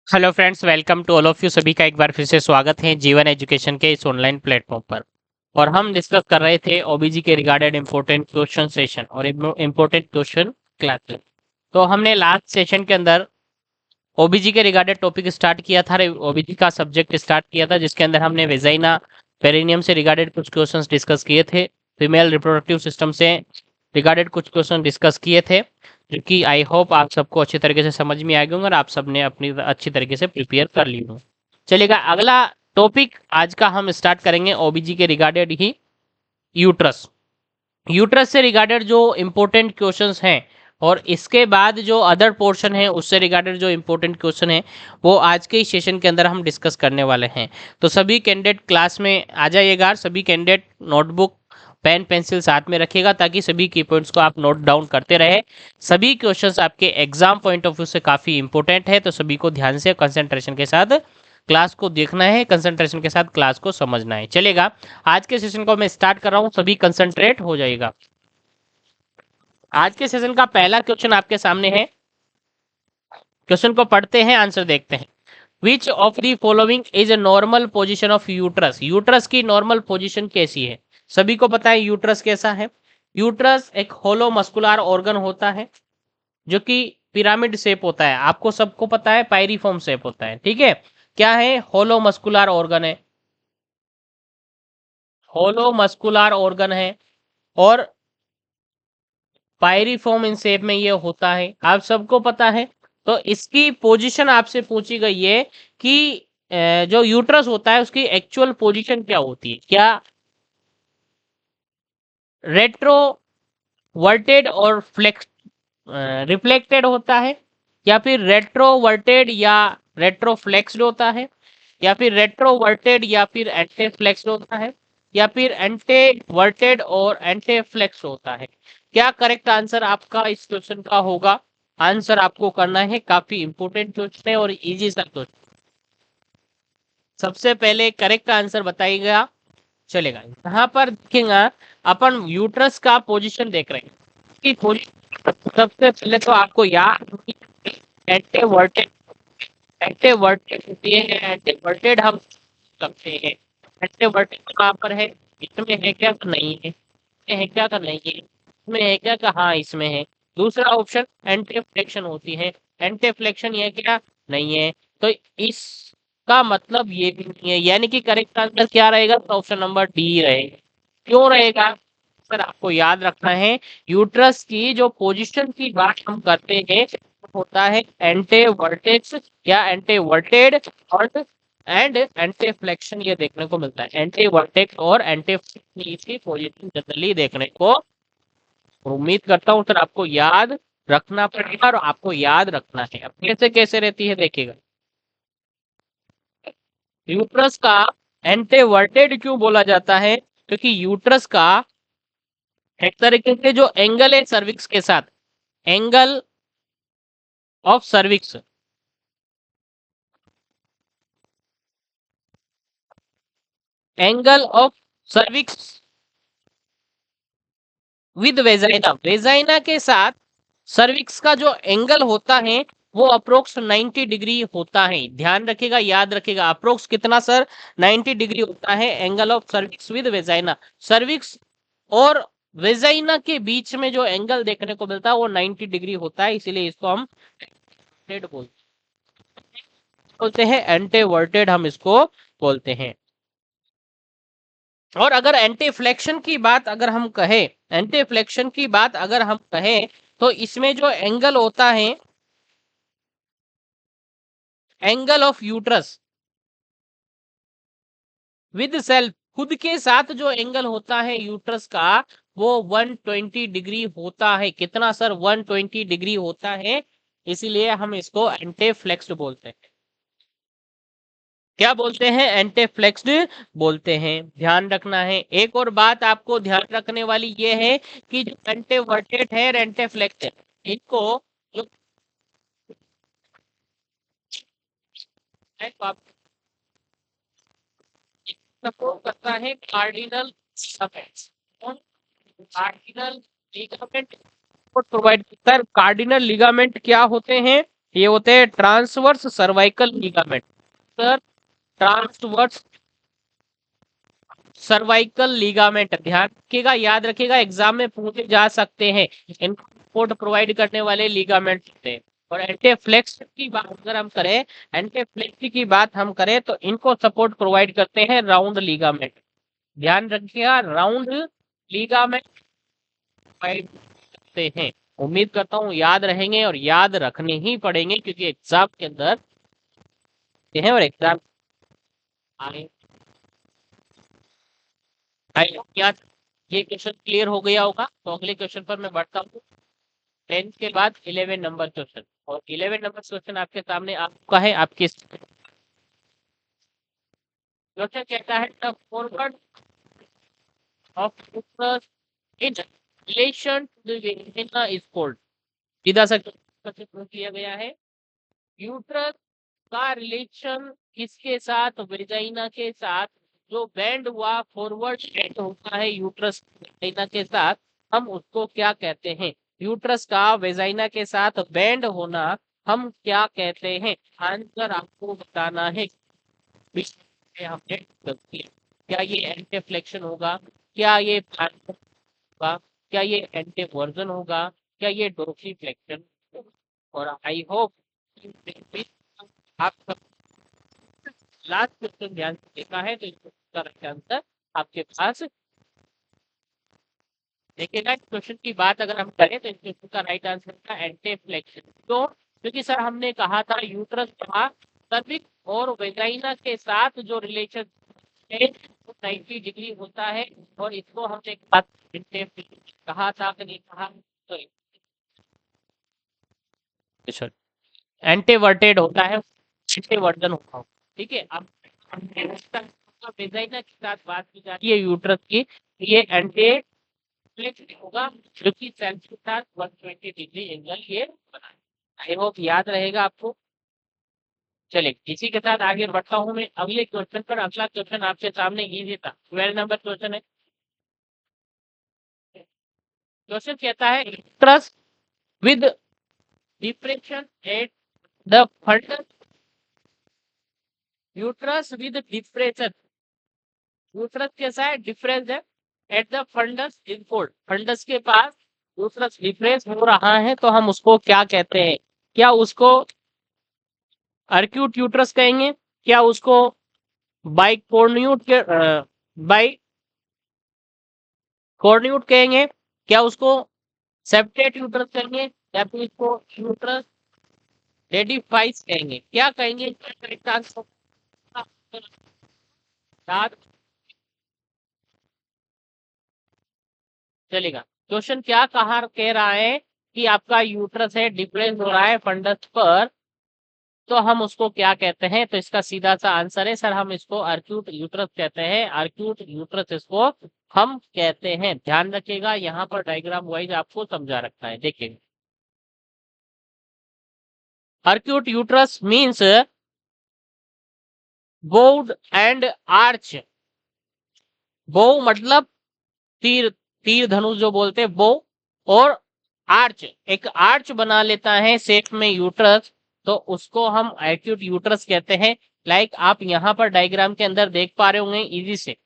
Hello friends, welcome to all of you. सभी का एक बार फिर से स्वागत है जीवन एजुकेशन के इस ऑनलाइन प्लेटफॉर्म पर। और हम डिस्कस कर रहे थे ओबीजी के रिगार्डेड इम्पोर्टेंट क्वेश्चन सेशन और इम्पोर्टेंट क्वेश्चन क्लासेस। तो हमने लास्ट सेशन के अंदर ओबीजी के रिगार्डेड टॉपिक स्टार्ट किया था, ओबीजी का सब्जेक्ट स्टार्ट किया था, जिसके अंदर हमने वेजाइना पेरिनियम से रिगार्डेड कुछ क्वेश्चंस डिस्कस किए थे, फीमेल रिप्रोडक्टिव सिस्टम से रिगार्डेड कुछ क्वेश्चन डिस्कस किए थे, जो कि आई होप आप सबको अच्छी तरीके से समझ में आ गए होंगे और आप सबने अपनी अच्छी तरीके से प्रिपेयर कर ली हो। चलिएगा, अगला टॉपिक आज का हम स्टार्ट करेंगे ओबीजी के रिगार्डेड ही, यूट्रस। यूट्रस से रिगार्डेड जो इम्पोर्टेंट क्वेश्चंस हैं और इसके बाद जो अदर पोर्शन है उससे रिगार्डेड जो इम्पोर्टेंट क्वेश्चन है वो आज के इस सेशन के अंदर हम डिस्कस करने वाले हैं। तो सभी कैंडिडेट क्लास में आ जाइएगा, सभी कैंडिडेट नोटबुक पेन पेंसिल साथ में रखिएगा ताकि सभी की पॉइंट्स को आप नोट डाउन करते रहे। सभी क्वेश्चंस आपके एग्जाम पॉइंट ऑफ व्यू से काफ़ी इंपॉर्टेंट है, तो सभी को ध्यान से कंसंट्रेशन के साथ क्लास को देखना है, कंसंट्रेशन के साथ क्लास को समझना है। चलेगा, आज के सेशन को मैं स्टार्ट कर रहा हूँ, सभी कंसंट्रेट हो जाएगा। आज के सेशन का पहला क्वेश्चन आपके सामने है। क्वेश्चन को पढ़ते हैं, आंसर देखते हैं। विच of the following is a normal position of uterus? Uterus की नॉर्मल पोजीशन कैसी है? सभी को पता है यूट्रस कैसा है। यूट्रस एक होलो मस्कुलर ऑर्गन होता है जो कि पिरामिड शेप होता है। आपको सबको पता है पायरीफॉर्म शेप होता है, ठीक है। क्या है? होलो मस्कुलर ऑर्गन है, होलो मस्कुलर ऑर्गन है और पायरीफॉर्म इन शेप में ये होता है, आप सबको पता है। तो इसकी पोजीशन आपसे पूछी गई है कि जो यूट्रस होता है उसकी एक्चुअल पोजीशन क्या होती है? क्या रेट्रोवर्टेड और फ्लेक्स रिफ्लेक्टेड होता है, या फिर रेट्रोवर्टेड या रेट्रोफ्लेक्स्ड होता है, या फिर रेट्रोवर्टेड या फिर एंटीफ्लेक्स्ड होता है, या फिर एंटीवर्टेड और एंटीफ्लेक्स होता है? क्या करेक्ट आंसर आपका इस क्वेश्चन का होगा? आंसर आपको करना है, काफी इंपोर्टेंट क्वेश्चन है और इजी सा क्वेश्चन। सबसे पहले करेक्ट आंसर बताइएगा। चलेगा, यहाँ पर देखेंगे अपन यूट्रस का पोजीशन देख रहे हैं। इसकी पोजीशन सबसे पहले तो आपको याद एंटीवर्टेड, एंटीवर्टेड होती है, एंटीवर्टेड हम करते हैं। एंटीवर्टेड कहाँ पर है? इसमें है क्या? नहीं है। इसमें है क्या? नहीं है। इसमें है क्या? हाँ इसमें है। दूसरा ऑप्शन एंटीफ्लेक्शन होती है। एंटीफ्लेक्शन ये क्या? नहीं है। तो इसका मतलब ये भी नहीं है, यानी कि करेक्ट आंसर क्या रहेगा? तो ऑप्शन नंबर डी रहेगा। क्यों रहेगा सर? आपको याद रखना है, यूट्रस की जो पोजीशन की बात हम करते हैं होता है एंटीवर्टेक्स या एंटीवर्टेड और एंड एंटीफ्लेक्शन, ये देखने को मिलता है। एंटीवर्टेक्स और एंटीफ्लेक्शन इसकी पोजीशन जनरली देखने को, उम्मीद करता हूं सर आपको याद रखना पड़ेगा और आपको याद रखना है। अब कैसे कैसे रहती है देखिएगा। यूट्रस का एंटीवर्टेड क्यों बोला जाता है? क्योंकि यूट्रस का एक तरीके से जो एंगल है सर्विक्स के साथ, angle of cervix, angle of cervix with vagina, vagina के साथ सर्विक्स का जो एंगल होता है वो अप्रोक्स 90 डिग्री होता है। ध्यान रखिएगा, याद रखिएगा, अप्रोक्स कितना सर? 90 डिग्री होता है angle of cervix with vagina. Cervix और वेजाइना के बीच में जो एंगल देखने को मिलता है वो 90 डिग्री होता है, इसीलिए इसको हम बोलते हैं, एंटीवर्टेड हम इसको बोलते हैं। और अगर एंटीफ्लेक्शन की बात अगर हम कहें, एंटीफ्लेक्शन की बात अगर हम कहें तो इसमें जो एंगल होता है, angle of uterus with self, खुद के साथ जो एंगल होता है यूट्रस का वो 120 डिग्री होता है। कितना सर? 120 डिग्री होता है, इसीलिए हम इसको एंटीफ्लेक्स्ड बोलते हैं। क्या बोलते हैं? एंटीफ्लेक्स्ड बोलते हैं। ध्यान रखना है। एक और बात आपको ध्यान रखने वाली ये है कि जो एंटीवर्टेड है, एंटीफ्लेक्स्ड, इनको जो है तो आप सपोर्ट करता है cardinal ligament. Cardinal ligament provide करता है। कार्डिनल लिगामेंट क्या होते हैं? ये होते हैं transverse cervical ligament. Sir transverse cervical ligament ध्यान रखिएगा, याद रखिएगा, एग्जाम में पूछे जा सकते हैं। इनको सपोर्ट प्रोवाइड करने वाले लिगामेंट होते हैं। और एंटीफ्लेक्स की बात अगर हम करें, एंटीफ्लेक्स की बात हम करें तो इनको सपोर्ट प्रोवाइड करते हैं राउंड लिगामेंट। ध्यान रखिएगा, राउंड लिगामेंट प्रोवाइड करते हैं। उम्मीद करता हूँ याद रहेंगे और याद रखने ही पड़ेंगे क्योंकि एग्जाम के अंदर हैं और एग्जाम आए। ये क्वेश्चन क्लियर हो गया होगा, तो अगले क्वेश्चन पर मैं बढ़ता हूँ। 10 के बाद 11 नंबर क्वेश्चन, और 11 नंबर क्वेश्चन आपके सामने आपका है। आपके क्वेश्चन कहता है the forward of uterus in relation to the vagina is called. सीधा सा क्वेश्चन पूछ लिया गया है, यूट्रस का रिलेशन किसके साथ, वेजाइना के साथ, जो बैंड हुआ फॉरवर्ड बैंड होता है यूट्रस वेजाइना के साथ, हम उसको क्या कहते हैं। यूट्रस का वेजाइना के साथ बैंड होना हम क्या कहते हैं। आंसर आपको बताना है। हमने क्या ये एंटीफ्लेक्शन होगा, क्या ये होगा, क्या ये एंटीवर्जन होगा, क्या ये डोर्सीफ्लेक्शन। और आई होप आप सब लास्ट क्वेश्चन ध्यान से देखा है तो इसका आंसर आपके पास देखिएगा। इस क्वेश्चन की बात अगर हम करें तो इस क्वेश्चन का राइट आंसर था एंटीफ्लेक्शन। तो क्योंकि सर हमने कहा था यूट्रस का सर्विक्स और वेजाइना के साथ जो रिलेशन है वो 90 डिग्री होता है, और इसको हमने कहा था कि नहीं कहा, तो एंटीवर्टेड होता है, एंटीवर्जन होता है। ठीक है, अब वेजाइना के साथ बात की जा रही है यूट्रस की, ये एंटी होगा जो कि सेल्स के साथ 120 डिग्री एंगल ये बनाए। आई होप याद रहेगा आपको। चलिए इसी के साथ आगे बढ़ता हूं मैं अगले क्वेश्चन पर। अगला क्वेश्चन आपके सामने ये था, 12 नंबर क्वेश्चन है। क्वेश्चन कहता है trust with depression at the fundus, uterus with depression, uterus कैसा है, डिफरेंस है, at the fundus in cold, fundus के पास यूट्रस डिप्रेस हो रहा है तो हम उसको क्या कहते हैं। क्या उसको अर्क्यूट यूट्रस कहेंगे, क्या उसको बाइकोर्न्यूट के बाई कॉर्न्यूट कहेंगे, क्या उसको सेप्टेट यूट्रस कहेंगे, या फिर इसको यूट्रस रेडिफाइस कहेंगे, क्या कहेंगे। चलेगा, क्वेश्चन क्या कह रहा है कि आपका यूट्रस है डिफरेंस हो रहा है फंडस पर, तो हम उसको क्या कहते हैं। तो इसका सीधा सा आंसर है सर हम इसको अर्क्यूट यूट्रस कहते हैं, अर्क्यूट यूट्रस इसको हम कहते हैं। ध्यान रखिएगा, यहाँ पर डायग्राम वाइज आपको समझा रखा है। देखिए arcuate uterus means bowed and arch. Bow मतलब तीर, तीर धनुष जो बोलते हैं बो, और आर्च एक आर्च बना लेता है शेप में यूट्रस, तो उसको हम एक्यूट यूट्रस कहते हैं। लाइक आप यहाँ पर डायग्राम के अंदर देख पा रहे होंगे इजी से,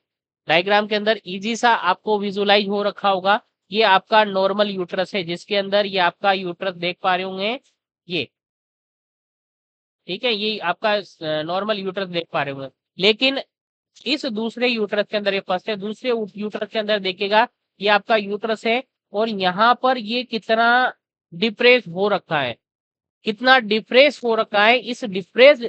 डायग्राम के अंदर इजी सा आपको विजुलाइज हो रखा होगा। ये आपका नॉर्मल यूट्रस है जिसके अंदर ये आपका यूट्रस देख पा रहे होंगे ये, ठीक है, ये आपका नॉर्मल यूट्रस देख पा रहे होंगे। लेकिन इस दूसरे यूट्रस के अंदर, ये फर्स्ट है, दूसरे यूट्रस के अंदर देखिएगा ये आपका यूट्रस है, और यहाँ पर ये कितना डिप्रेस हो रखा है, कितना डिप्रेस हो रखा है। इस डिप्रेस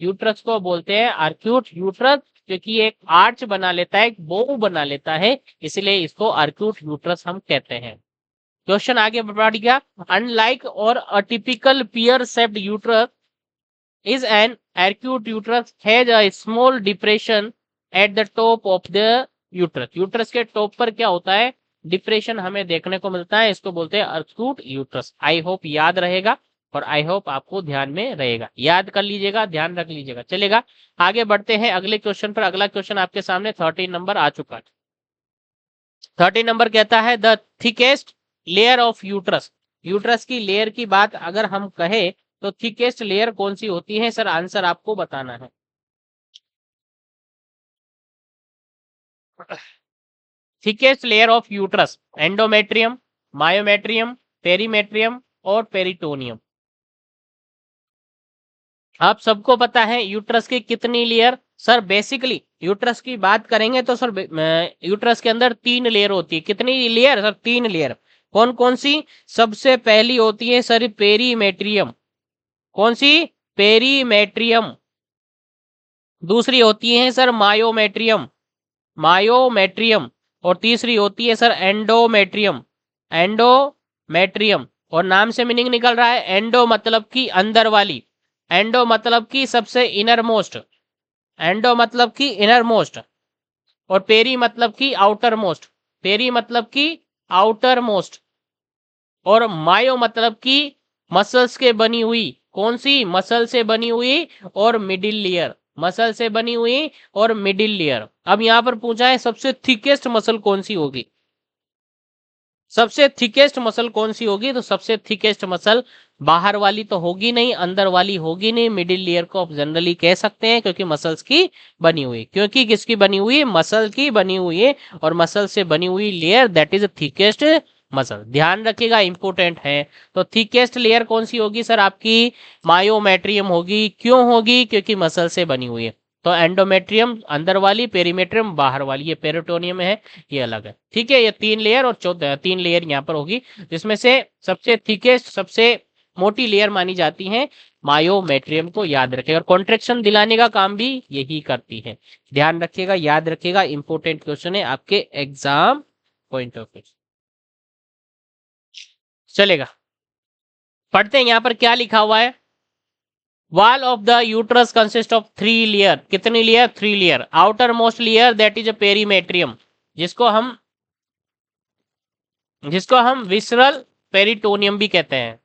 यूट्रस को बोलते हैं अर्क्यूट यूट्रस, क्योंकि एक आर्च बना लेता है, एक बो बना लेता है, इसलिए इसको अर्क्यूट यूट्रस हम कहते हैं। क्वेश्चन आगे बढ़ गया, अनलाइक और atypical pear shaped uterus is an acute uterus has a small depression at the top of the uterus। Uterus के टॉप पर क्या होता है, डिप्रेशन हमें देखने को मिलता है, इसको बोलते हैं acute यूट्रस। आई होप याद रहेगा, और आई होप आपको ध्यान में रहेगा, याद कर लीजिएगा, ध्यान रख लीजिएगा। चलेगा आगे बढ़ते हैं अगले क्वेश्चन पर। अगला क्वेश्चन आपके सामने 13 नंबर आ चुका है। 13 नंबर कहता है the thickest layer of uterus. Uterus की लेयर की बात अगर हम कहें तो थिकेस्ट लेयर कौन सी होती है सर? आंसर आपको बताना है। Thickest layer of uterus, endometrium, myometrium, perimetrium और पेरिटोनियम। आप सबको पता है यूट्रस की कितनी लेयर? सर बेसिकली यूट्रस की बात करेंगे तो सर यूट्रस के अंदर 3 लेयर होती है। कितनी लेयर सर? 3 लेयर। कौन कौन सी? सबसे पहली होती है सर पेरीमेट्रियम। कौन सी? पेरीमेट्रियम। दूसरी होती है सर मायोमेट्रियम, मायोमेट्रियम। और तीसरी होती है सर एंडोमेट्रियम, एंडोमेट्रियम। और नाम से मीनिंग निकल रहा है, एंडो मतलब की अंदर वाली, एंडो मतलब की सबसे इनर मोस्ट, एंडो मतलब की इनर मोस्ट, और पेरी मतलब की आउटर मोस्ट, पेरी मतलब की आउटर मोस्ट। और मायो मतलब की मसल्स के बनी हुई, कौन सी? मसल से बनी हुई और मिडिल लेयर, मसल से बनी हुई और मिडिल लेयर। अब यहां पर पूछा है सबसे थिकेस्ट मसल कौन सी होगी? सबसे थिकेस्ट मसल कौन सी होगी? तो सबसे थिकेस्ट मसल बाहर वाली तो होगी नहीं, अंदर वाली होगी नहीं, मिडिल लेयर को आप जनरली कह सकते हैं, क्योंकि मसल्स की बनी हुई, क्योंकि किसकी बनी हुई है? मसल की बनी हुई है। और मसल से बनी हुई layer that is thickest muscle. ध्यान रखिएगा, इंपोर्टेंट है। तो थिकेस्ट लेयर कौन सी होगी सर? आपकी मायोमेट्रियम होगी। क्यों होगी? क्योंकि मसल से बनी हुई है। तो एंडोमेट्रियम अंदर वाली, पेरीमेट्रियम बाहर वाली, ये पेरिटोनियम है, ये अलग है। ठीक है, ये 3 लेयर और 3 लेयर यहाँ पर होगी, जिसमें से सबसे थिकेस्ट, सबसे मोटी लेयर मानी जाती है मायोमेट्रियम को याद रखिएगा। और कॉन्ट्रेक्शन दिलाने का काम भी यही करती है। ध्यान रखिएगा, याद रखिएगा, इंपोर्टेंट क्वेश्चन है आपके एग्जाम पॉइंट ऑफ व्यू। चलेगा, पढ़ते हैं यहाँ पर क्या लिखा हुआ है। Wall of the uterus consist of 3 layer. कितनी layer? 3 layer. Outermost layer that is a perimetrium, जिसको हम विसरल पेरिटोनियम भी कहते हैं।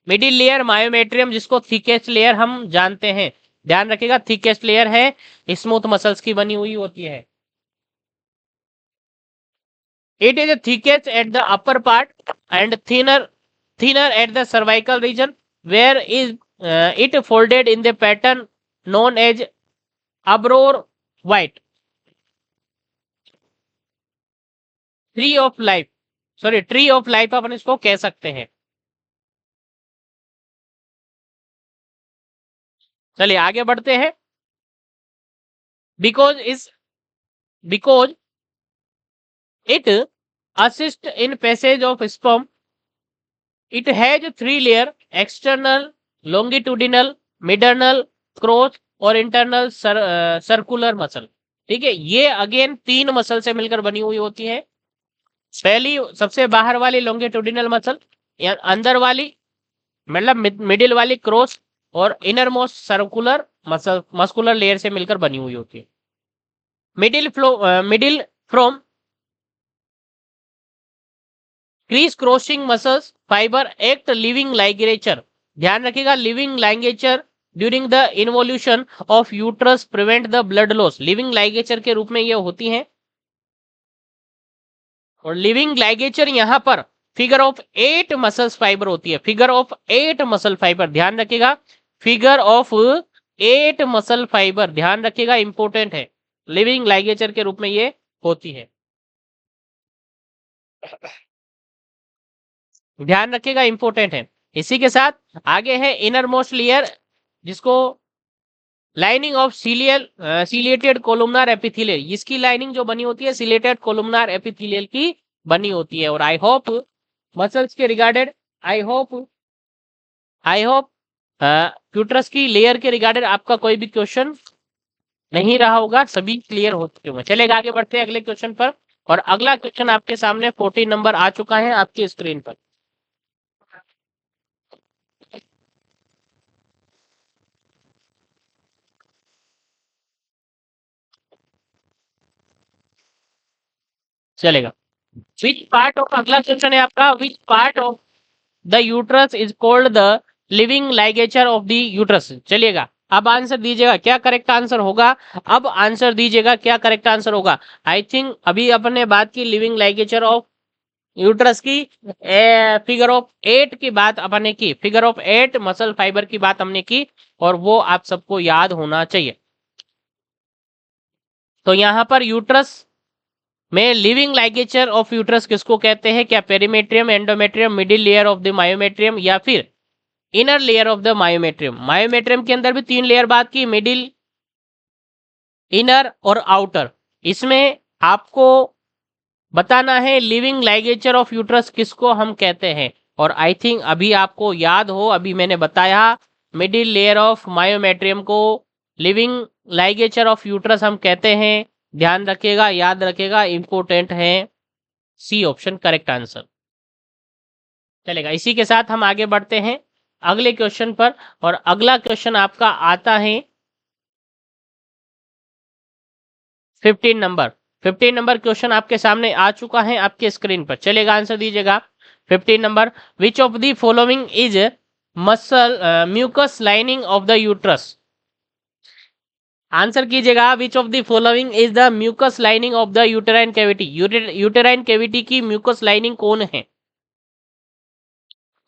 मिडिल लेयर मायोमेट्रियम, जिसको थिकेस्ट लेयर हम जानते हैं। ध्यान रखिएगा, थिकेस्ट लेयर है, स्मूथ मसल्स की बनी हुई होती है। It is thickest at the upper part and thinner at the cervical region, where is it folded in the pattern known as arbor vitae. Tree of life, sorry tree of life अपन इसको कह सकते हैं। चलिए आगे बढ़ते हैं। Because it assists in passage of sperm. It has 3 layer: external, longitudinal, medial, cross और इंटरनल सर्कुलर मसल। ठीक है, ये अगेन 3 मसल से मिलकर बनी हुई होती है। पहली सबसे बाहर वाली लॉन्गिट्यूडिनल मसल, अंदर वाली मतलब मिडिल वाली क्रॉस, और inner most circular muscle muscular layer से मिलकर बनी हुई होती है। Middle from crease crossing muscles fibre act living ligature. ध्यान रखिएगा, living ligature during the involution of uterus prevent the blood loss. Living ligature के रूप में ये होती हैं। और लिविंग लाइगेचर यहां पर फिगर ऑफ 8 मसल्स फाइबर होती है। फिगर ऑफ 8 मसल फाइबर, ध्यान रखिएगा, फिगर ऑफ 8 मसल फाइबर, ध्यान रखिएगा, इंपोर्टेंट है। लिविंग लाइगेचर के रूप में ये होती है, ध्यान रखिएगा, इंपोर्टेंट है। इसी के साथ आगे है इनर मोस्ट लेयर, जिसको lining of ciliated columnar epithelial, इसकी लाइनिंग जो बनी होती है सीलिएटेड कोलुमनार एपिथेलियल की बनी होती है। और आई होप मसल्स के रिगार्डेड, आई होप यूट्रस की लेयर के रिगार्डेड आपका कोई भी क्वेश्चन नहीं रहा होगा, सभी क्लियर हो चुके होंगे। चलेगा, आगे बढ़ते हैं अगले क्वेश्चन पर। और अगला क्वेश्चन आपके सामने 14 नंबर आ चुका है आपकी स्क्रीन पर। चलेगा, विच पार्ट ऑफ, अगला क्वेश्चन है आपका, which part of the uterus is called the living ligature of the uterus. चलिएगा, अब आंसर दीजिएगा क्या करेक्ट आंसर होगा। अब आंसर दीजिएगा क्या करेक्ट आंसर होगा। आई थिंक अभी अपन ने बात की लिविंग लाइगेचर ऑफ यूट्रस की फिगर ऑफ 8 की बात अपने की, फिगर ऑफ 8 मसल फाइबर की बात हमने की, और वो आप सबको याद होना चाहिए। तो यहाँ पर यूट्रस में लिविंग लाइगेचर ऑफ यूट्रस किसको कहते हैं? क्या perimetrium, endometrium, middle layer of the myometrium, या फिर inner layer of the myometrium? Myometrium के अंदर भी 3 लेयर बात की, मिडिल, इनर और आउटर। इसमें आपको बताना है लिविंग लाइगेचर ऑफ यूट्रस किसको हम कहते हैं। और आई थिंक अभी आपको याद हो, अभी मैंने बताया मिडिल लेयर ऑफ मायोमेट्रियम को लिविंग लाइगेचर ऑफ यूट्रस हम कहते हैं। ध्यान रखिएगा, याद रखिएगा, इंपॉर्टेंट है। C option correct answer. चलेगा, इसी के साथ हम आगे बढ़ते हैं अगले क्वेश्चन पर। और अगला क्वेश्चन आपका आता है 15 नंबर। 15 नंबर क्वेश्चन आपके सामने आ चुका है आपके स्क्रीन पर। चलेगा, आंसर दीजिएगा। 15 नंबर, which of the following is muscle mucus lining of the uterus? Answer कीजिएगा, which of the following is the mucus lining of the uterine cavity? Uterine cavity की म्यूकस लाइनिंग कौन है?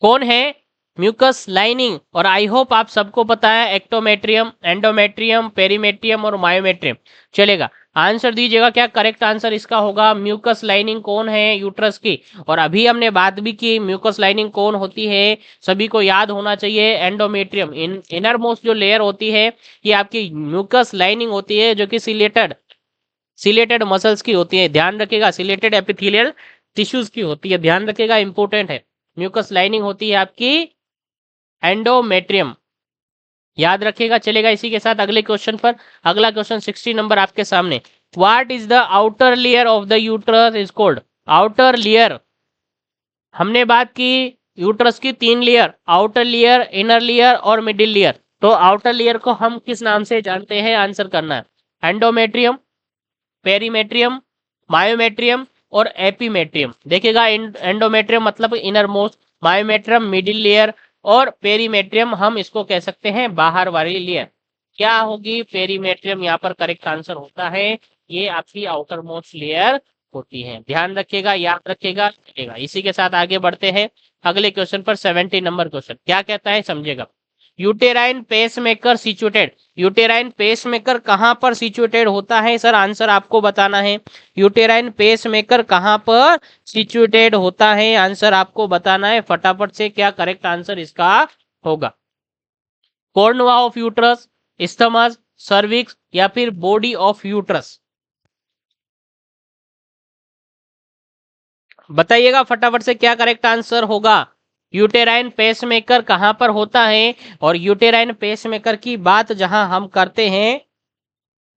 कौन है म्यूकस लाइनिंग? और I hope आप सबको पता है, एक्टोमेट्रियम, एंडोमेट्रियम, पेरीमेट्रियम और मायोमेट्रियम। चलेगा, आंसर दीजिएगा, क्या करेक्ट आंसर इसका होगा? म्यूकस लाइनिंग कौन है यूट्रस की? और अभी हमने बात भी की म्यूकस लाइनिंग कौन होती है, सभी को याद होना चाहिए, एंडोमेट्रियम। इनर मोस्ट जो लेयर होती है ये आपकी म्यूकस लाइनिंग होती है, जो कि सिलेटेड मसल्स की होती है। ध्यान रखिएगा, सिलेटेड एपिथेलियल टिश्यूज की होती है। ध्यान रखिएगा, इंपॉर्टेंट है। म्यूकस लाइनिंग होती है आपकी एंडोमेट्रियम, याद रखिएगा। चलेगा, इसी के साथ अगले क्वेश्चन पर। अगला क्वेश्चन 60 नंबर आपके सामने। What is the outer layer of the uterus is called? Outer layer, हमने बात की यूट्रस की 3 layer, outer layer, inner layer और मिडिल लेयर। तो आउटर लेयर को हम किस नाम से जानते हैं? आंसर करना है। एंडोमेट्रियम, पेरीमेट्रियम, मायोमेट्रियम और एपीमेट्रियम। देखिएगा, एंडोमेट्रियम मतलब inner most, myometrium middle layer, और पेरीमेट्रियम हम इसको कह सकते हैं बाहर वाली लेयर। क्या होगी? पेरीमेट्रियम यहाँ पर करेक्ट आंसर होता है। ये आपकी आउटर मोस्ट लेयर होती है। ध्यान रखिएगा, याद रखिएगा। चलेगा, इसी के साथ आगे बढ़ते हैं अगले क्वेश्चन पर। 70 नंबर क्वेश्चन क्या कहता है, समझेगा। Uterine pacemaker situated, uterine pacemaker कहां पर सिचुएटेड होता है? सर आंसर आपको बताना है। यूटेराइन पेसमेकर कहां पर सिचुएटेड होता है? आंसर आपको बताना है फटाफट से, क्या करेक्ट आंसर इसका होगा? कॉर्नुआ ऑफ यूट्रस, इस्थमस, सर्विक्स या फिर बॉडी ऑफ यूट्रस? बताइएगा फटाफट से, क्या करेक्ट आंसर होगा? यूटेराइन पेसमेकर कहां पर होता है? और यूटेराइन पेसमेकर की बात जहां हम करते हैं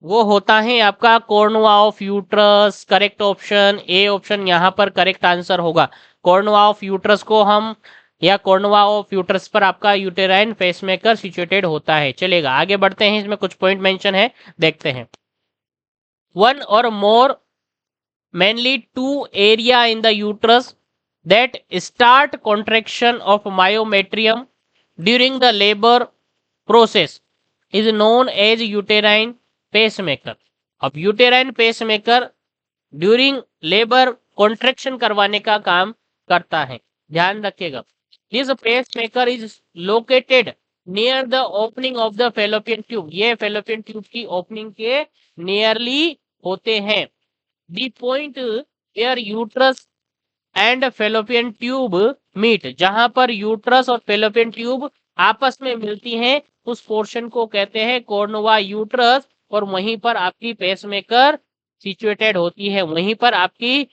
वो होता है आपका कॉर्नुआ of uterus. Correct option A option यहां पर करेक्ट आंसर होगा। कॉर्नुआ ऑफ यूट्रस को हम, या कॉर्नुआ ऑफ यूट्रस पर आपका यूटेराइन पेसमेकर सिचुएटेड होता है। चलेगा, आगे बढ़ते हैं, इसमें कुछ पॉइंट मेंशन है, देखते हैं। वन और मोर mainly 2 area in the uterus that start contraction of myometrium during the labor process is known as uterine pacemaker. अब uterine pacemaker during labour contraction करवाने का काम करता है। ध्यान रखिएगा, this pacemaker is located near the opening of the fallopian tube. ये fallopian tube की ओपनिंग के नियरली होते हैं। The point where uterus and fallopian tube meet, जहां पर यूट्रस और फेलोपियन ट्यूब आपस में मिलती हैं, उस पोर्शन को कहते हैं कॉर्नुआ यूट्रस। और वहीं पर आपकी पेसमेकर सिचुएटेड होती है, वहीं पर आपकी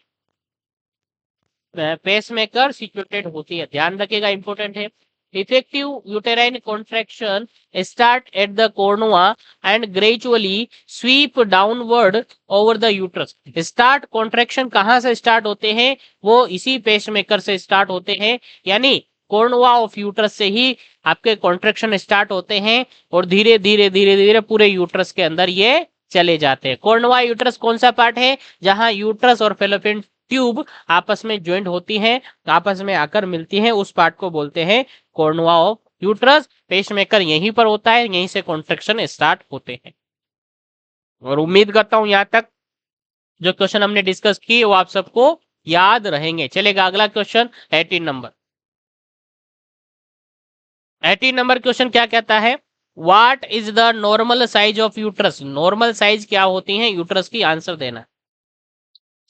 पेसमेकर सिचुएटेड होती है। ध्यान रखिएगा, इंपॉर्टेंट है। Effective uterine contraction start at the cornua and gradually sweep downward over the uterus. Start contraction कहाँ से स्टार्ट होते हैं? वो इसी पेसमेकर से स्टार्ट होते हैं, यानी कॉर्नुआ ऑफ यूट्रस से ही आपके कॉन्ट्रेक्शन स्टार्ट होते हैं और धीरे धीरे धीरे धीरे पूरे यूट्रस के अंदर ये चले जाते हैं। कॉर्नुआ यूट्रस कौन सा पार्ट है? जहां यूट्रस और फेलोपियन ट्यूब आपस में ज्वाइंट होती हैं, आपस में आकर मिलती हैं, उस पार्ट को बोलते हैं कॉर्नुआ ऑफ यूट्रस। पेसमेकर यहीं पर होता है, यहीं से कॉन्ट्रेक्शन स्टार्ट होते हैं। और उम्मीद करता हूं यहां तक जो क्वेश्चन हमने डिस्कस किए वो आप सबको याद रहेंगे। चलेगा अगला क्वेश्चन 18 नंबर। 18 नंबर क्वेश्चन क्या कहता है, what is the normal size of uterus. Normal size क्या होती है यूट्रस की, आंसर देना।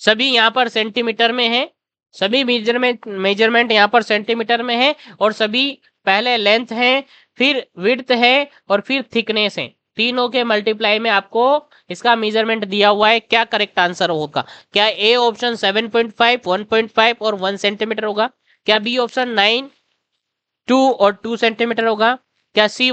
सभी यहाँ पर सेंटीमीटर में है, सभी मेजरमेंट यहाँ पर सेंटीमीटर में है, और सभी पहले लेंथ है, फिर विड्थ है, और फिर थिकनेस है। तीनों के मल्टीप्लाई में आपको इसका मेजरमेंट दिया हुआ है। क्या करेक्ट आंसर होगा? क्या ए ऑप्शन 7.5, 1.5 और 1 सेंटीमीटर होगा? क्या बी ऑप्शन 9, 2 और 2 सेंटीमीटर होगा? क्या सी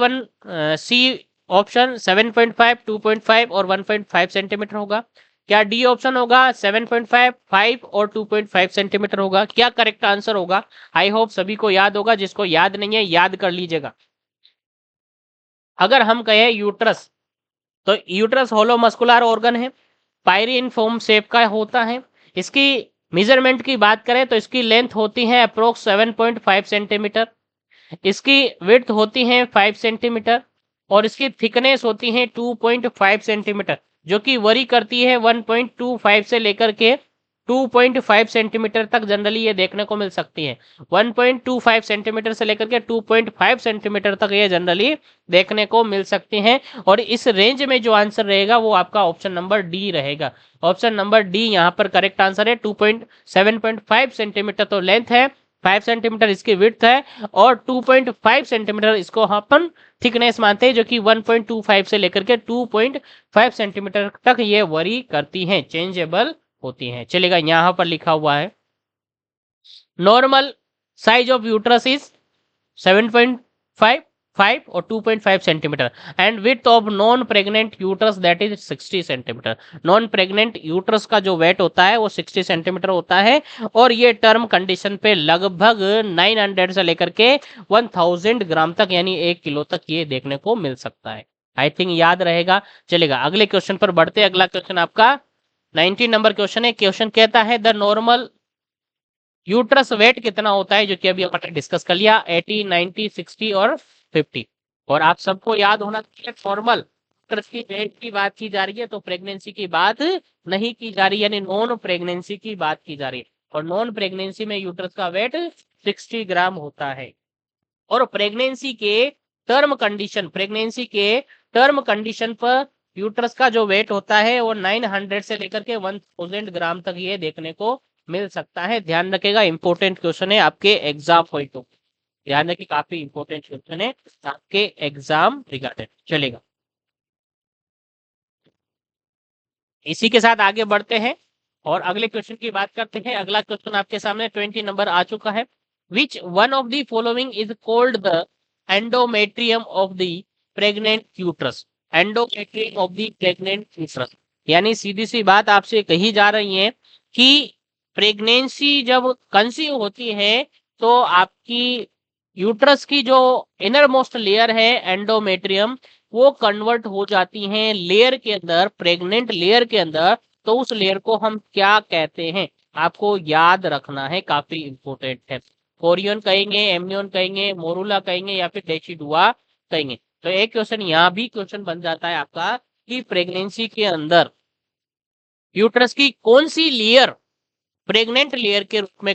ऑप्शन 7.5, 2.5 और 1.5 सेंटीमीटर होगा? क्या डी ऑप्शन होगा 7.5, 5 और 2.5 सेंटीमीटर होगा? क्या करेक्ट आंसर होगा? आई होप सभी को याद होगा, जिसको याद नहीं है याद कर लीजिएगा। अगर हम कहें यूट्रस, तो यूट्रस होलो मस्कुलर ऑर्गन है, पायरिन फॉर्म शेप का होता है। इसकी मेजरमेंट की बात करें तो इसकी लेंथ होती है अप्रोक्स 7.5 सेंटीमीटर, इसकी विड्थ होती है 5 सेंटीमीटर, और इसकी थिकनेस होती है 2.5 सेंटीमीटर, जो कि वरी करती है 1.25 से लेकर के 2.5 सेंटीमीटर तक जनरली ये देखने को मिल सकती है। 1.25 सेंटीमीटर से लेकर के 2.5 सेंटीमीटर तक ये जनरली देखने को मिल सकती हैं। और इस रेंज में जो आंसर रहेगा वो आपका ऑप्शन नंबर डी रहेगा। ऑप्शन नंबर डी यहाँ पर करेक्ट आंसर है। 7.5 सेंटीमीटर तो लेंथ है, 5 सेंटीमीटर इसकी विड्थ है, और 2.5 सेंटीमीटर इसको अपन थिकनेस मानते हैं, जो कि 1.25 से लेकर के 2.5 सेंटीमीटर तक ये वरी करती हैं, चेंजेबल होती हैं। चलेगा, यहाँ पर लिखा हुआ है normal size of uterus is 7.5, 5 और 2.5 centimetre, and width of non pregnant uterus that is 60 centimetre. Non pregnant uterus का जो वेट होता है वो 60 सेंटीमीटर होता है, और ये टर्म कंडीशन पे लगभग 900 से लेकर के 1000 ग्राम तक, यानी 1 किलो तक ये देखने को मिल सकता है। आई थिंक याद रहेगा। चलेगा अगले क्वेश्चन पर बढ़ते हैं। अगला क्वेश्चन आपका 19 नंबर क्वेश्चन है। क्वेश्चन कहता है द नॉर्मल यूट्रस वेट कितना होता है, जो कि अभी अपन डिस्कस कर लिया, 80, 90, 60 और 50। और आप सबको याद होना चाहिए नॉर्मल यूट्रस की वेट की बात की जा रही है, तो प्रेगनेंसी की बात नहीं की जा रही, यानी नॉन प्रेगनेंसी की बात की जा रही है। और नॉन प्रेगनेंसी में यूट्रस का वेट 60 ग्राम होता है। और प्रेगनेंसी के टर्म कंडीशन पर यूट्रस का जो वेट होता है वो 900 से लेकर के 1000 ग्राम तक ये देखने को मिल सकता है। ध्यान रखेगा, इंपॉर्टेंट क्वेश्चन है आपके एग्जाम पॉइंट ऑफ, ध्यान रखिए काफी इंपॉर्टेंट क्वेश्चन है आपके एग्जाम रिगार्डेड। चलेगा, इसी के साथ आगे बढ़ते हैं और अगले क्वेश्चन की बात करते हैं। अगला क्वेश्चन आपके सामने 20 नंबर आ चुका है। Which one of the following is called the endometrium of the pregnant uterus. Endometrium of the pregnant uterus, यानी सीधी सी बात आपसे कही जा रही है कि प्रेगनेंसी जब कंसीव होती है तो आपकी यूट्रस की जो इनर मोस्ट लेयर है एंडोमेट्रियम, वो कन्वर्ट हो जाती हैं लेयर के अंदर, प्रेग्नेंट लेयर के अंदर। तो उस लेयर को हम क्या कहते हैं, आपको याद रखना है, काफी इंपोर्टेंट है। कोरियन कहेंगे, एमनियन कहेंगे, मोरूला कहेंगे, या फिर डेसिडुआ कहेंगे। तो एक क्वेश्चन यहाँ भी क्वेश्चन बन जाता है आपका कि प्रेगनेंसी के अंदर यूट्रस की कौन सी लेयर प्रेग्नेंट लेयर के रूप में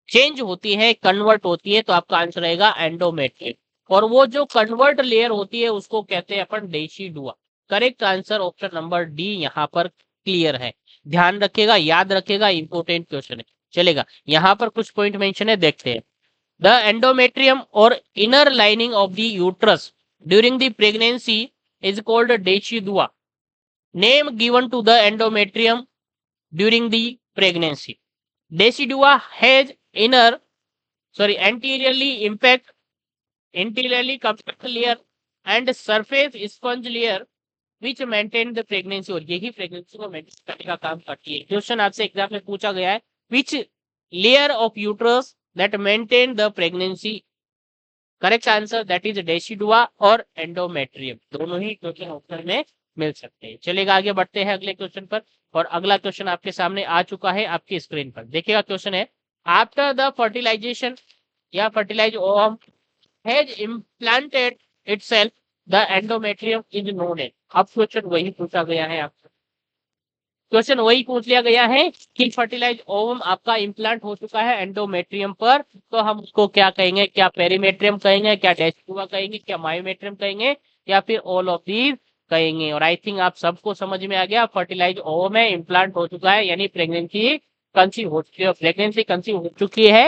चेंज होती है, कन्वर्ट होती है, तो आपका आंसर रहेगा एंडोमेट्रियम। और वो जो कन्वर्ट लेयर होती है उसको कहते हैं अपन decidua. Correct answer option number D यहाँ पर क्लियर है। ध्यान रखिएगा, याद रखिएगा, इंपोर्टेंट क्वेश्चन है। चलेगा, यहाँ पर कुछ पॉइंट मेंशन है, देखते हैं। द एंडोमेट्रियम और inner lining of the uterus during the pregnancy is called decidua. Name given to the endometrium during the pregnancy. Decidua has anteriorly compact layer and surface sponge layer which maintain the pregnancy। और यही pregnancy को maintain करने का काम करती है। Question आपसे exam में पूछा गया है, which layer of uterus that maintain the pregnancy। Correct answer that is decidua और एंडोमेट्रियम, दोनों ही क्वेश्चन ऑप्शन में मिल सकते हैं। चलेगा, आगे बढ़ते हैं अगले क्वेश्चन पर। और अगला क्वेश्चन आपके सामने आ चुका है आपकी स्क्रीन पर, देखिएगा। क्वेश्चन है, आफ्टर द फर्टिलाइजेशन या fertilize ovum has implanted itself the endometrium is known as. अब क्वेश्चन वही पूछा गया है आपसे, क्वेश्चन वही पूछ लिया गया है कि फर्टिलाइज ओवम आपका इम्प्लांट हो चुका है एंडोमेट्रियम पर, तो हम उसको क्या कहेंगे, क्या पेरीमेट्रियम कहेंगे, क्या डेसिडुआ कहेंगे, क्या मायोमेट्रियम कहेंगे, या फिर ऑल ऑफ दीज कहेंगे। और आई थिंक आप सबको समझ में आ गया, फर्टिलाइज ओवम है, इम्प्लांट हो चुका है, यानी प्रेगनेंसी कंसीव हो चुकी है, प्रेगनेंसी कंसीव हो चुकी है,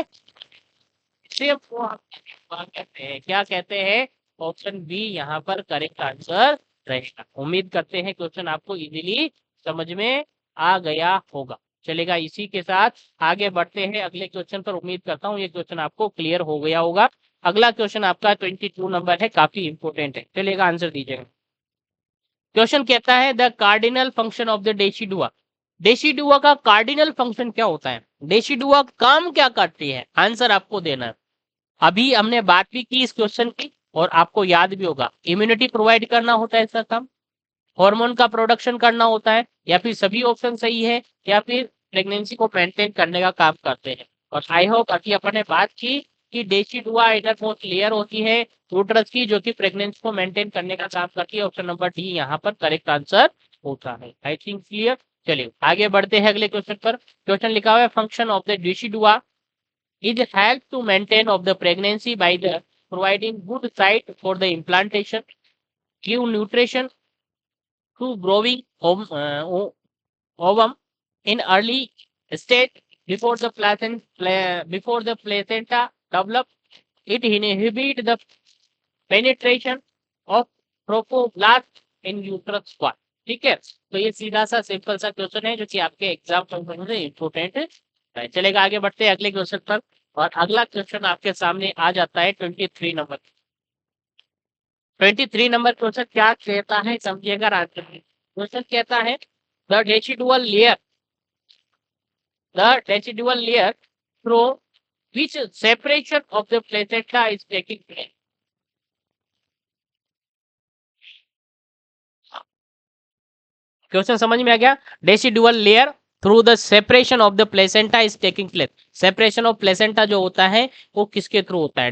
इसलिए वो हम कहते हैं, क्या कहते हैं, ऑप्शन बी यहाँ पर करेक्ट आंसर रहेगा। उम्मीद करते हैं क्वेश्चन आपको इजीली समझ में आ गया होगा। चलेगा, इसी के साथ आगे बढ़ते हैं अगले क्वेश्चन पर। उम्मीद करता हूँ ये क्वेश्चन आपको क्लियर हो गया होगा। अगला क्वेश्चन आपका 22 नंबर है, काफी इंपोर्टेंट है। चलेगा, आंसर दीजिएगा। क्वेश्चन कहता है the cardinal function of the decidua. Decidua का कार्डिनल फंक्शन क्या होता है, डेसिडुआ काम क्या करती है, आंसर आपको देना है। अभी हमने बात भी की इस क्वेश्चन की और आपको याद भी होगा, इम्यूनिटी प्रोवाइड करना होता है इसका काम, हार्मोन का प्रोडक्शन करना होता है, या फिर सभी ऑप्शन सही है, या फिर प्रेगनेंसी को मेंटेन करने का काम करते हैं। और आई होप अभी अपन ने बात की कि डेसिडुआ इनरमोस्ट लेयर होती है यूट्रस की, जो कि प्रेगनेंसी को मेंटेन करने का काम करती है। ऑप्शन नंबर डी यहाँ पर करेक्ट आंसर होता है। I think clear. चलिए आगे बढ़ते हैं अगले क्वेश्चन पर। क्वेश्चन लिखा हुआ है function of the decidua is help to maintain of the pregnancy by the providing good site for the implantation, give nutrition to growing ovum in early stage before the placenta develop. It inhibit the penetration of trophoblast in uterus wall. ठीक है, तो ये सीधा सा simple सा question है जो कि आपके एग्जाम पॉइंट से इंपोर्टेंट है। चलेगा, आगे बढ़ते हैं अगले क्वेश्चन पर। और अगला क्वेश्चन आपके सामने आ जाता है 23 नंबर। 23 नंबर क्वेश्चन क्या कहता है, समझिएगा। आंसर क्वेश्चन कहता है the decidual layer through which separation of the placenta is taking place. Question समझ में आ गया, decidual layer through the separation of the placenta is taking place. Separation of placenta जो होता है वो किसके थ्रू होता है,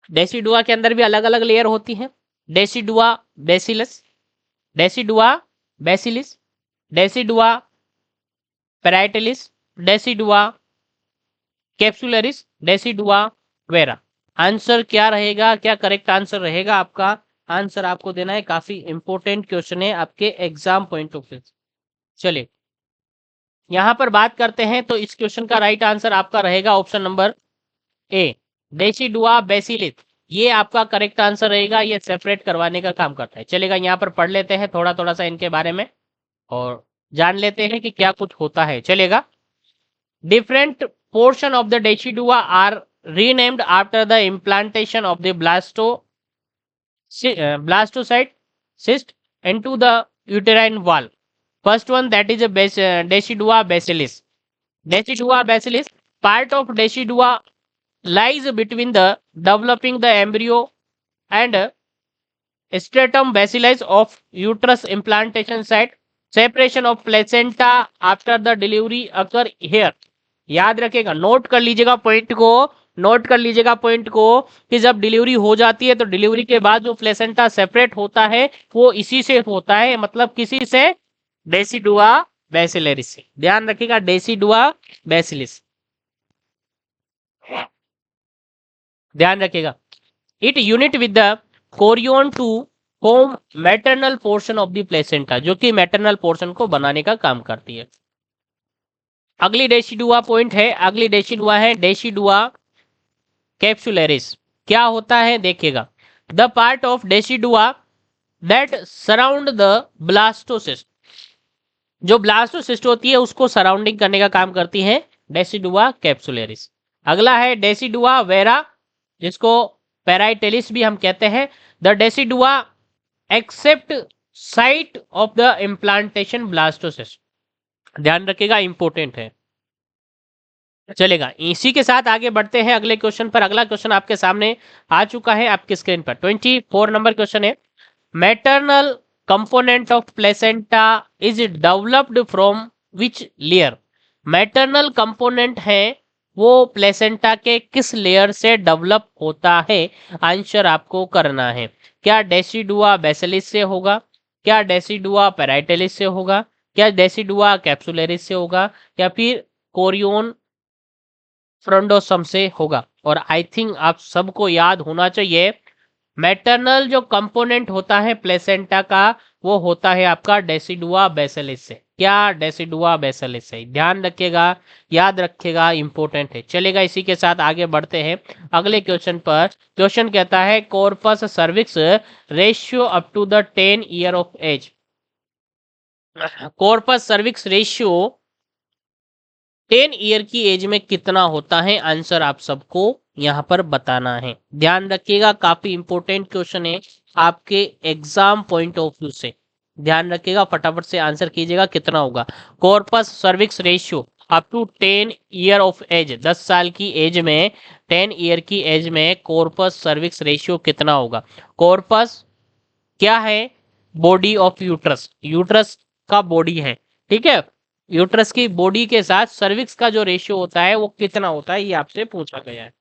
डेसिडुआ के अंदर भी अलग अलग लेयर होती है, decidua basalis, decidua basalis, decidua parietalis, decidua capsularis, decidua vera. Answer क्या रहेगा, क्या करेक्ट आंसर रहेगा आपका, आंसर आपको देना है। काफी इंपॉर्टेंट क्वेश्चन है आपके एग्जाम पॉइंट ऑफ व्यू। चलिए यहां पर बात करते हैं, तो इस क्वेश्चन का राइट आंसर आपका रहेगा ऑप्शन नंबर ए, डेसिडुआ बेसिलिस। ये आपका करेक्ट आंसर रहेगा, ये सेपरेट करवाने का काम करता है। चलेगा, यहाँ पर पढ़ लेते हैं थोड़ा थोड़ा सा इनके बारे में और जान लेते हैं कि क्या कुछ होता है। चलेगा, different portion of the decidua are renamed after the implantation of the blastocyte cyst into the uterine wall. First one, that is a decidua basilis. Decidua basilis, part of decidua lies between the developing the embryo and stratum basilis of uterus implantation site. Separation of placenta after the delivery occur here. याद रखेगा, note कर लीजिएगा point को, note कर लीजिएगा point को कि जब डिलीवरी हो जाती है तो डिलीवरी के बाद जो प्लेसेंटा सेपरेट होता है वो इसी से होता है, मतलब किसी से, डेसिडुआ बेसिलरिस से। ध्यान रखिएगा, डेसिडुआ बेसिलिस, ध्यान रखिएगा। It unite with the chorion to form maternal portion of the placenta, जो कि मैटरनल पोर्शन को बनाने का काम करती है। अगली डेसिडुआ पॉइंट है, अगली डेसिडुआ है डेसिडुआ कैप्सुलरिस। क्या होता है देखिएगा, the part of decidua that surround the blastocyst, जो ब्लास्टोसिस्ट होती है उसको सराउंडिंग करने का काम करती है डेसिडुआ कैप्सुलरिस। अगला है डेसिडुआ वेरा, जिसको पेराइटेलिस भी हम कहते हैं। The decidua except site of the implantation blastocyst. ध्यान रखिएगा, इंपॉर्टेंट है। चलेगा, इसी के साथ आगे बढ़ते हैं अगले क्वेश्चन पर। अगला क्वेश्चन आपके सामने आ चुका है आपकी स्क्रीन पर। 24 नंबर क्वेश्चन है, maternal component of placenta is developed from which layer. Maternal component है वो प्लेसेंटा के किस लेयर से डेवलप होता है, आंसर आपको करना है। क्या डेसिडुआ बेसिलिस से होगा, क्या डेसिडुआ पेराइटेलिस से होगा, क्या डेसिडुआ कैप्सुलरिस से होगा या फिर कोरियोन फ्रोंडोसम से होगा। और आई थिंक आप सबको याद होना चाहिए, मैटरनल जो कंपोनेंट होता है प्लेसेंटा का वो होता है आपका डेसिडुआ बेसिलिस से। क्या? डेसिडुआ बेसिलिस से। ध्यान रखिएगा, याद रखिएगा, इंपॉर्टेंट है। चलेगा, इसी के साथ आगे बढ़ते हैं अगले क्वेश्चन पर। क्वेश्चन कहता है corpus cervix ratio up to the 10 year of age. Corpus cervix ratio 10 year की एज में कितना होता है? आंसर आप सबको यहां पर बताना है। ध्यान रखिएगा, काफी इंपॉर्टेंट क्वेश्चन है आपके एग्जाम पॉइंट ऑफ व्यू से। ध्यान रखिएगा, फटाफट से आंसर कीजिएगा कितना होगा। Corpus cervix ratio up to 10 year of age, 10 साल की एज में, 10 ईयर की एज में कॉर्पस सर्विक्स रेशियो कितना होगा? कॉर्पस क्या है? बॉडी ऑफ यूट्रस, यूट्रस का बॉडी है, ठीक है। यूट्रस की बॉडी के साथ सर्विक्स का जो रेशियो होता है वो कितना होता है, ये आपसे पूछा गया है।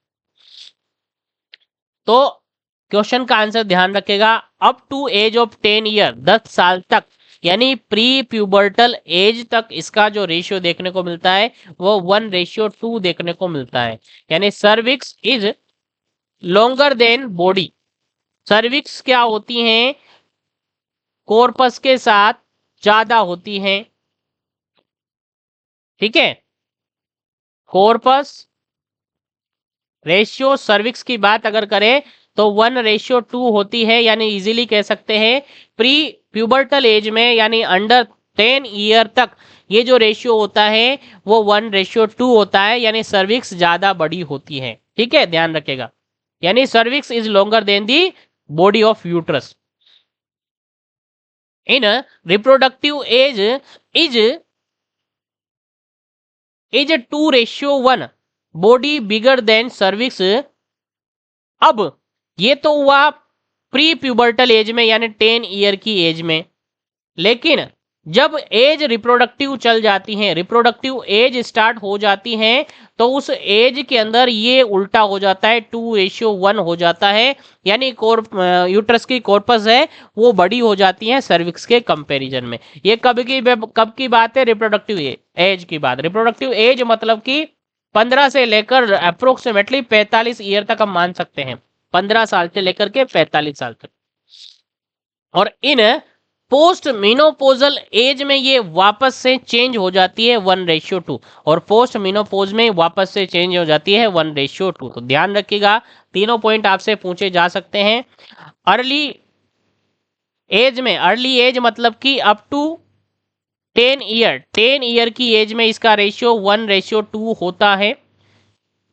तो क्वेश्चन का आंसर ध्यान रखेगा, up to age of 10 year, 10 साल तक, यानी प्री प्यूबर्टल एज तक इसका जो रेशियो देखने को मिलता है वो 1:2 देखने को मिलता है। यानी cervix is longer than body. Cervix क्या होती हैं? कॉर्पस के साथ ज्यादा होती हैं, ठीक है। कॉर्पस रेशियो सर्विक्स की बात अगर करें तो 1:2 होती है, यानी इजीली कह सकते हैं प्री प्यूबर्टल एज में, यानी अंडर 10 ईयर तक ये जो रेशियो होता है वो 1:2 होता है, यानी सर्विक्स ज्यादा बड़ी होती है, ठीक है। ध्यान रखेगा, यानी cervix is longer than the body of uterus. In reproductive age is 2:1, body bigger than cervix. अब ये तो हुआ प्री प्यूबर्टल एज में, यानी 10 ईयर की एज में। लेकिन जब एज रिप्रोडक्टिव चल जाती है, रिप्रोडक्टिव एज स्टार्ट हो जाती है, तो उस एज के अंदर ये उल्टा हो जाता है, 2:1 हो जाता है, यानी यूट्रस की कॉर्पस है वो बड़ी हो जाती है सर्विक्स के कंपैरिजन में। ये कब की बात है? रिप्रोडक्टिव एज की बात। रिप्रोडक्टिव एज मतलब कि 15 से लेकर अप्रोक्सीमेटली 45 ईयर तक हम मान सकते हैं, 15 साल से लेकर के 45 साल तक। और इन पोस्ट मीनोपोजल एज में ये वापस से चेंज हो जाती है 1:2, और पोस्ट मीनोपोज में वापस से चेंज हो जाती है 1:2। तो ध्यान रखिएगा, तीनों पॉइंट आपसे पूछे जा सकते हैं। अर्ली एज में, अर्ली एज मतलब कि अप टू 10 ईयर, 10 ईयर की एज में इसका रेशियो 1:2 होता है।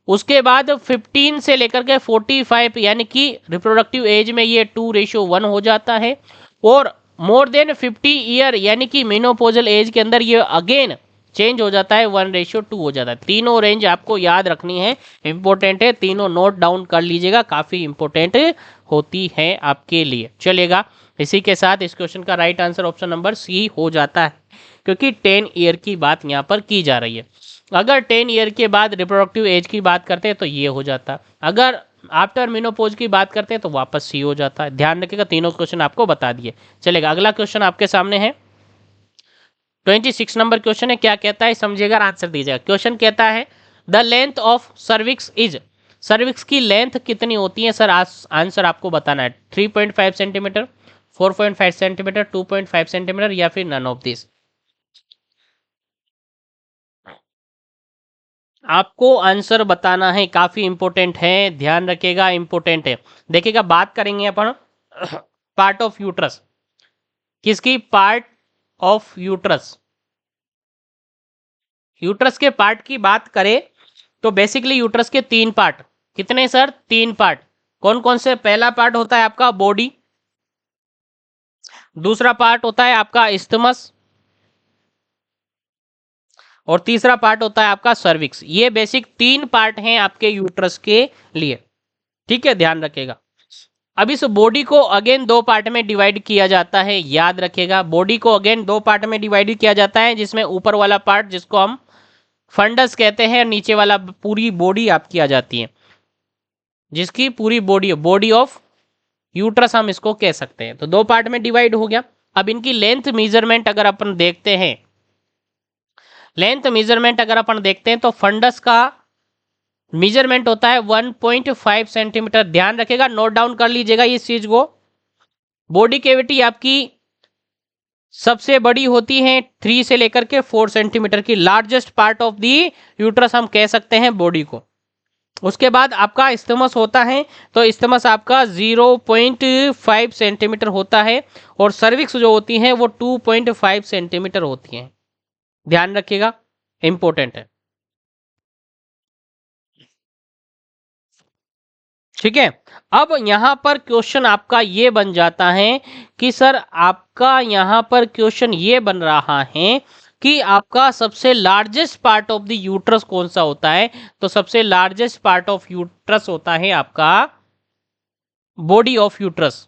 उसके बाद 15 से लेकर के 45 यानी कि रिप्रोडक्टिव एज में ये 2:1 हो जाता है। और मोर देन 50 ईयर यानी कि मेनोपोजल एज के अंदर ये अगेन चेंज हो जाता है, 1:2 हो जाता है। तीनों रेंज आपको याद रखनी है, इंपॉर्टेंट है, तीनों नोट डाउन कर लीजिएगा, काफ़ी इंपॉर्टेंट होती है आपके लिए। चलेगा, इसी के साथ इस क्वेश्चन का right answer option number C हो जाता है, क्योंकि 10 ईयर की बात यहाँ पर की जा रही है। अगर 10 ईयर के बाद रिप्रोडक्टिव एज की बात करते हैं तो ये हो जाता, अगर आफ्टर मेनोपॉज की बात करते हैं तो वापस सी हो जाता है। ध्यान रखिएगा, तीनों क्वेश्चन आपको बता दिए। चलेगा, अगला क्वेश्चन आपके सामने है, 26 नंबर क्वेश्चन है। क्या कहता है समझिएगा, आंसर दीजिएगा। क्वेश्चन कहता है the length of cervix is, cervix की लेंथ कितनी होती है सर? आंसर आपको बताना है। 3.5 सेंटीमीटर, 4.5 सेंटीमीटर, 2.5 सेंटीमीटर या फिर नन ऑफ दिस। आपको आंसर बताना है, काफी इंपॉर्टेंट है, ध्यान रखिएगा, इंपॉर्टेंट है। देखिएगा, बात करेंगे अपन पार्ट ऑफ यूट्रस, किसकी? Part of uterus. यूट्रस के पार्ट की बात करें तो बेसिकली यूट्रस के 3 पार्ट, कितने सर? 3 पार्ट। कौन कौन से? पहला पार्ट होता है आपका बॉडी, दूसरा पार्ट होता है आपका इस्थमस, और तीसरा पार्ट होता है आपका सर्विक्स। ये बेसिक 3 पार्ट हैं आपके यूट्रस के लिए, ठीक है, ध्यान रखेगा। अब इस बॉडी को अगेन 2 पार्ट में डिवाइड किया जाता है, याद रखेगा, बॉडी को अगेन 2 पार्ट में डिवाइड किया जाता है, जिसमें ऊपर वाला पार्ट जिसको हम फंडस कहते हैं, नीचे वाला पूरी बॉडी आपकी आ जाती है, जिसकी पूरी बॉडी, बॉडी ऑफ यूट्रस हम इसको कह सकते हैं। तो 2 पार्ट में डिवाइड हो गया। अब इनकी लेंथ मेजरमेंट अगर अपन देखते हैं लेंथ मेजरमेंट अगर अपन देखते हैं तो फंडस का मेजरमेंट होता है 1.5 सेंटीमीटर। ध्यान रखेगा, नोट डाउन कर लीजिएगा इस चीज को। बॉडी कैविटी आपकी सबसे बड़ी होती है 3 से लेकर के 4 सेंटीमीटर की, largest part of the uterus हम कह सकते हैं बॉडी को। उसके बाद आपका इस्थमस होता है, तो इस्थमस आपका 0.5 सेंटीमीटर होता है, और सर्विक्स जो होती हैं वो 2.5 सेंटीमीटर होती हैं। ध्यान रखिएगा, इंपॉर्टेंट है। ठीक है, अब यहां पर क्वेश्चन आपका ये बन जाता है कि सर आपका यहां पर क्वेश्चन ये बन रहा है कि आपका सबसे largest part of the uterus कौन सा होता है। तो सबसे लार्जेस्ट पार्ट ऑफ यूट्रस होता है आपका body of uterus.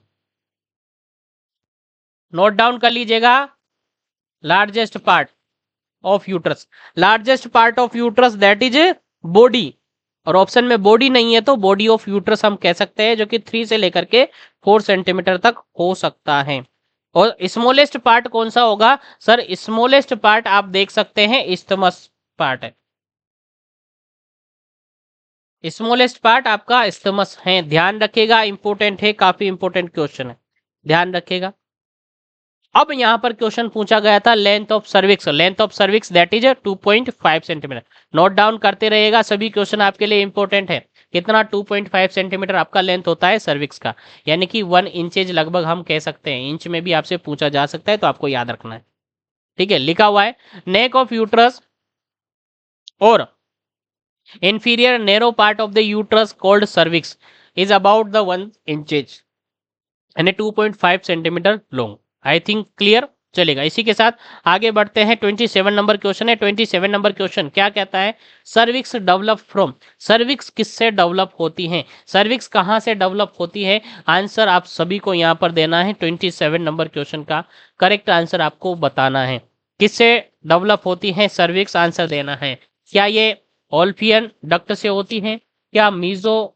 Note down कर लीजिएगा, largest part of uterus, largest part of uterus that is body. और ऑप्शन में बॉडी नहीं है तो बॉडी ऑफ यूट्रस हम कह सकते हैं, जो कि 3 से लेकर के 4 सेंटीमीटर तक हो सकता है। और स्मॉलेस्ट पार्ट कौन सा होगा सर? स्मॉलेस्ट पार्ट आप देख सकते हैं इस्थमस पार्ट है, स्मॉलेस्ट पार्ट आपका इस्थमस है। ध्यान रखिएगा, इंपॉर्टेंट है, काफी इंपॉर्टेंट क्वेश्चन है, ध्यान रखिएगा। अब यहां पर क्वेश्चन पूछा गया था length of cervix, length of cervix that is 2.5 centimetre. Note down करते रहेगा, सभी क्वेश्चन आपके लिए इंपॉर्टेंट है। कितना? 2.5 सेंटीमीटर आपका लेंथ होता है सर्विक्स का, यानी कि 1 इंचेज लगभग हम कह सकते हैं। इंच में भी आपसे पूछा जा सकता है, तो आपको याद रखना है। ठीक है, लिखा हुआ है नेक ऑफ यूट्रस और inferior narrow part of the uterus called cervix is about the 1 inches and 2.5 centimetre long. I think clear चलेगा। इसी के साथ आगे बढ़ते हैं। 27 नंबर क्वेश्चन है। 27 नंबर क्वेश्चन क्या कहता है? सर्विक्स डेवलप फ्रॉम, सर्विक्स किससे डेवलप होती है? सर्विक्स कहाँ से डेवलप होती है? आंसर आप सभी को यहाँ पर देना है। 27 नंबर क्वेश्चन का करेक्ट आंसर आपको बताना है, किससे डेवलप होती है सर्विक्स, आंसर देना है। क्या ये ओल्फियन डक्ट से होती हैं, क्या मीजो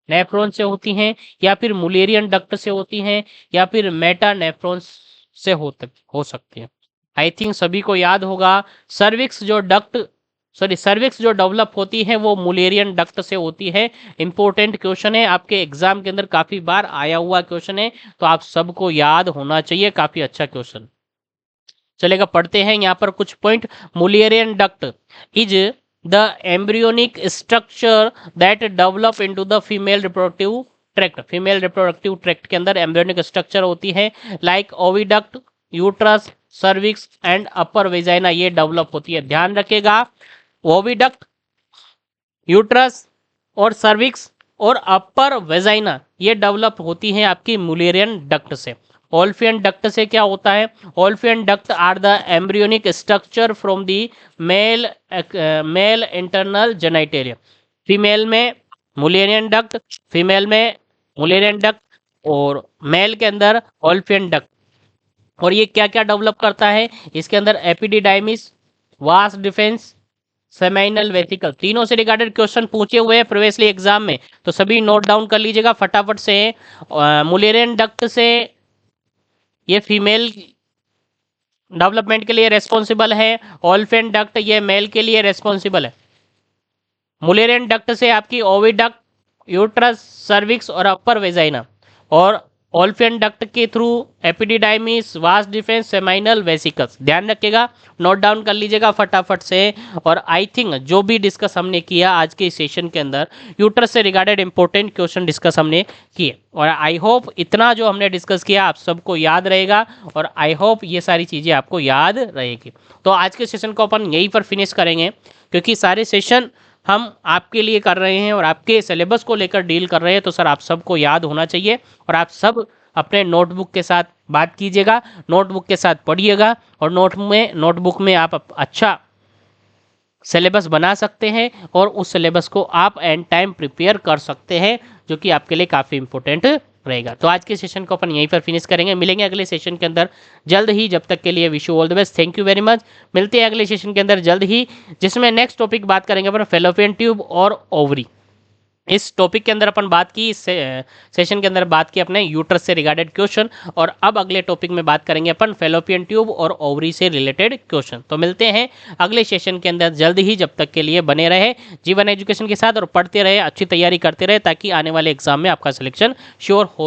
नेफ्रॉन से होती हैं, या फिर मुलेरियन डक्ट से होती हैं, या फिर मेटा नेफ्रॉन से हो सकती हैं? आई थिंक सभी को याद होगा, सर्विक्स जो डक्ट सर्विक्स जो डेवलप होती है वो मुलेरियन डक्ट से होती है। इंपॉर्टेंट क्वेश्चन है, आपके एग्जाम के अंदर काफी बार आया हुआ क्वेश्चन है, तो आप सबको याद होना चाहिए, काफी अच्छा क्वेश्चन। चलेगा, पढ़ते हैं यहाँ पर कुछ point. Mullerian duct is the embryonic structure that develop into the female reproductive tract, female reproductive tract के अंदर एम्ब्रियोनिक स्ट्रक्चर होती है, like oviduct, uterus, cervix and upper vagina, ये डेवलप होती है। ध्यान रखिएगा, ओविडक्ट, यूट्रस और सर्विक्स और अपर वेजाइना ये डेवलप होती हैं आपकी मुलेरियन डक्ट से। ओल्फियन डक्ट से क्या होता है? Wolffian duct are the embryonic structure from the male internal genitalia. Female में मुलेरियन डक्ट, फीमेल में मुलेरियन डक्ट, और मेल के अंदर ओल्फियन डक्ट। और ये क्या क्या डेवलप करता है? इसके अंदर एपिडिडाइमिस, वास डिफेंस, सेमाइनल वेसिकल, तीनों से रिगार्डेड क्वेश्चन पूछे हुए हैं प्रीवियसली एग्जाम में, तो सभी नोट डाउन कर लीजिएगा फटाफट से। मुलेरियन डक्ट से ये फीमेल डेवलपमेंट के लिए रेस्पॉन्सिबल है, ओल्फियन डक्ट ये मेल के लिए रेस्पॉन्सिबल है। मुलेरियन डक्ट से आपकी ओविडक्ट, यूट्रस, सर्विक्स और अपर वेजाइना, और ओल्फियन डक्ट के थ्रू एपिडिडाइमिस, वास डिफेंस, सेमाइनल वेसिकल्स। ध्यान रखिएगा, नोट डाउन कर लीजिएगा फटाफट से। और आई थिंक जो भी डिस्कस हमने किया आज के सेशन के अंदर, यूट्रस से रिगार्डेड इंपॉर्टेंट क्वेश्चन डिस्कस हमने किए, और आई होप इतना जो हमने डिस्कस किया आप सबको याद रहेगा, और आई होप ये सारी चीज़ें आपको याद रहेगी। तो आज के सेशन को अपन यहीं पर फिनिश करेंगे, क्योंकि सारे सेशन हम आपके लिए कर रहे हैं और आपके सिलेबस को लेकर डील कर रहे हैं, तो सर आप सबको याद होना चाहिए, और आप सब अपने नोटबुक के साथ बात कीजिएगा, नोटबुक के साथ पढ़िएगा, और नोटबुक में आप अच्छा सिलेबस बना सकते हैं, और उस सिलेबस को आप एंड टाइम प्रिपेयर कर सकते हैं, जो कि आपके लिए काफ़ी इंपॉर्टेंट रहेगा। तो आज के सेशन को अपन यहीं पर फिनिश करेंगे, मिलेंगे अगले सेशन के अंदर जल्द ही। जब तक के लिए wish you all the best, thank you very much. मिलते हैं अगले सेशन के अंदर जल्द ही, जिसमें नेक्स्ट टॉपिक बात करेंगे अपन फेलोपियन ट्यूब और ओवरी। इस टॉपिक के अंदर अपन बात की, इस सेशन के अंदर बात की अपने यूट्रस से रिगार्डेड क्वेश्चन, और अब अगले टॉपिक में बात करेंगे अपन फेलोपियन ट्यूब और ओवरी से रिलेटेड क्वेश्चन। तो मिलते हैं अगले सेशन के अंदर जल्द ही, जब तक के लिए बने रहे जीवन एजुकेशन के साथ और पढ़ते रहे, अच्छी तैयारी करते रहे, ताकि आने वाले एग्जाम में आपका सिलेक्शन श्योर हो।